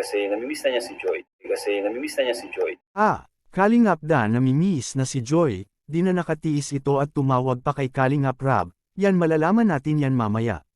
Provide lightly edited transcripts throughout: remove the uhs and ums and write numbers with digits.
kasi namimiss na niya si Joy. Kalingap Dan namimiss na si Joy, di na nakatiis ito at tumawag pa kay Kalingap Rab, yan malalaman natin yan mamaya.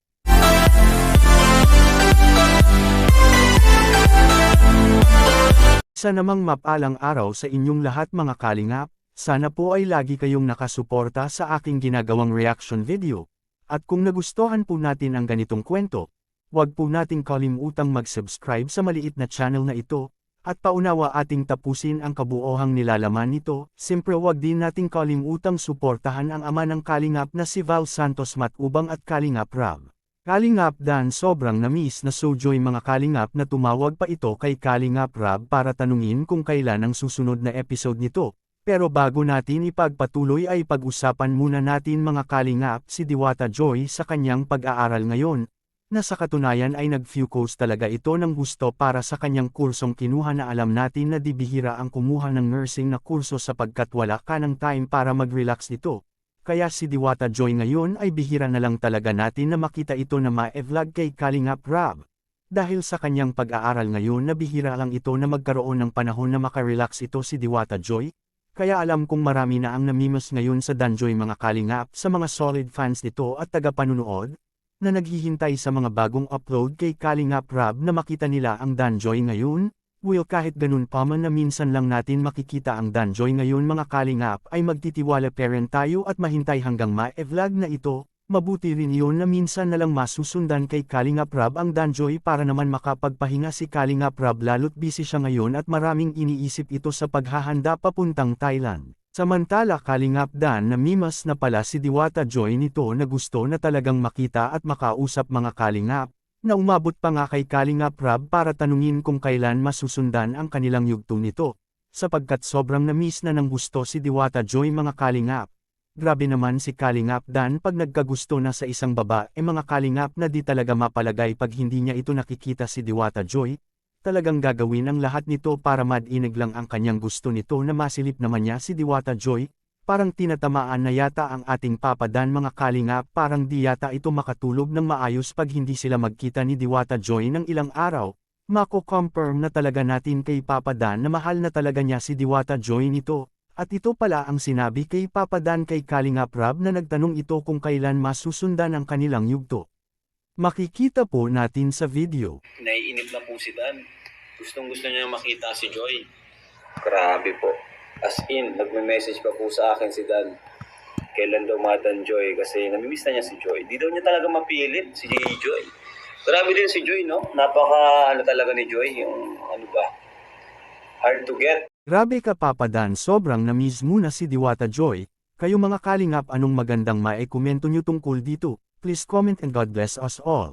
Isa namang mapalang araw sa inyong lahat mga Kalingap, sana po ay lagi kayong nakasuporta sa aking ginagawang reaction video. At kung nagustuhan po natin ang ganitong kwento, huwag po nating kalimutang mag-subscribe sa maliit na channel na ito, at paunawa ating tapusin ang kabuohang nilalaman nito. Siyempre huwag din nating kalimutang suportahan ang ama ng Kalingap na si Val Santos Matubang at Kalingap Rab. Kalingap Dan sobrang namiss na Joy mga Kalingap na tumawag pa ito kay Kalingap Rab para tanungin kung kailan ang susunod na episode nito. Pero bago natin ipagpatuloy ay pag-usapan muna natin mga Kalingap si Diwata Joy sa kanyang pag-aaral ngayon, na sa katunayan ay nag-focus talaga ito ng gusto para sa kanyang kursong kinuha na alam natin na di bihira ang kumuha ng nursing na kurso sapagkat wala ka ng time para mag-relax nito. Kaya si Diwata Joy ngayon ay bihira na lang talaga natin na makita ito na ma-vlog kay Kalingap Rab. Dahil sa kanyang pag-aaral ngayon na bihira lang ito na magkaroon ng panahon na makarelax ito si Diwata Joy. Kaya alam kong marami na ang namimiss ngayon sa Danjoy mga Kalingap sa mga solid fans nito at taga-panunood, na naghihintay sa mga bagong upload kay Kalingap Rab na makita nila ang Danjoy ngayon. Well kahit ganun pa man na minsan lang natin makikita ang Danjoy ngayon mga Kalingap ay magtitiwala pa rin tayo at mahintay hanggang ma-vlog na ito. Mabuti rin yun na minsan na lang masusundan kay Kalingap Rab ang Danjoy para naman makapagpahinga si Kalingap Rab lalo't busy siya ngayon at maraming iniisip ito sa paghahanda papuntang Thailand. Samantala Kalingap Dan namimiss na pala si Diwata Joy nito na gusto na talagang makita at makausap mga Kalingap, na umabot pa nga kay Kalingap Rab para tanungin kung kailan masusundan ang kanilang yugto nito, sapagkat sobrang namiss na ng gusto si Diwata Joy mga Kalingap. Grabe naman si Kalingap Dan pag nagkagusto na sa isang babae mga Kalingap na di talaga mapalagay pag hindi niya ito nakikita si Diwata Joy. Talagang gagawin ang lahat nito para madinig lang ang kanyang gusto nito na masilip naman niya si Diwata Joy. Parang tinatamaan na yata ang ating Papa Dan mga Kalingap, parang di yata ito makatulog ng maayos pag hindi sila magkita ni Diwata Joy ng ilang araw. Mako-confirm na talaga natin kay Papa Dan na mahal na talaga niya si Diwata Joy nito. At ito pala ang sinabi kay Papa Dan kay Kalingap Rab na nagtanong ito kung kailan masusundan ang kanilang yugto. Makikita po natin sa video. Naiinip na po si Dan. Gustong-gusto niya makita si Joy. Grabe po. As in, nagme-message pa po sa akin si Dan. Kailan daw madan Joy kasi namimiss na niya si Joy. Di daw niya talaga mapilit si Joy. Grabe din si Joy, no? Napaka talaga ni Joy. Yung hard to get. Grabe ka Papa Dan, sobrang namiss muna si Diwata Joy. Kayo mga Kalingap anong magandang maikomento nyo tungkol dito? Please comment and God bless us all.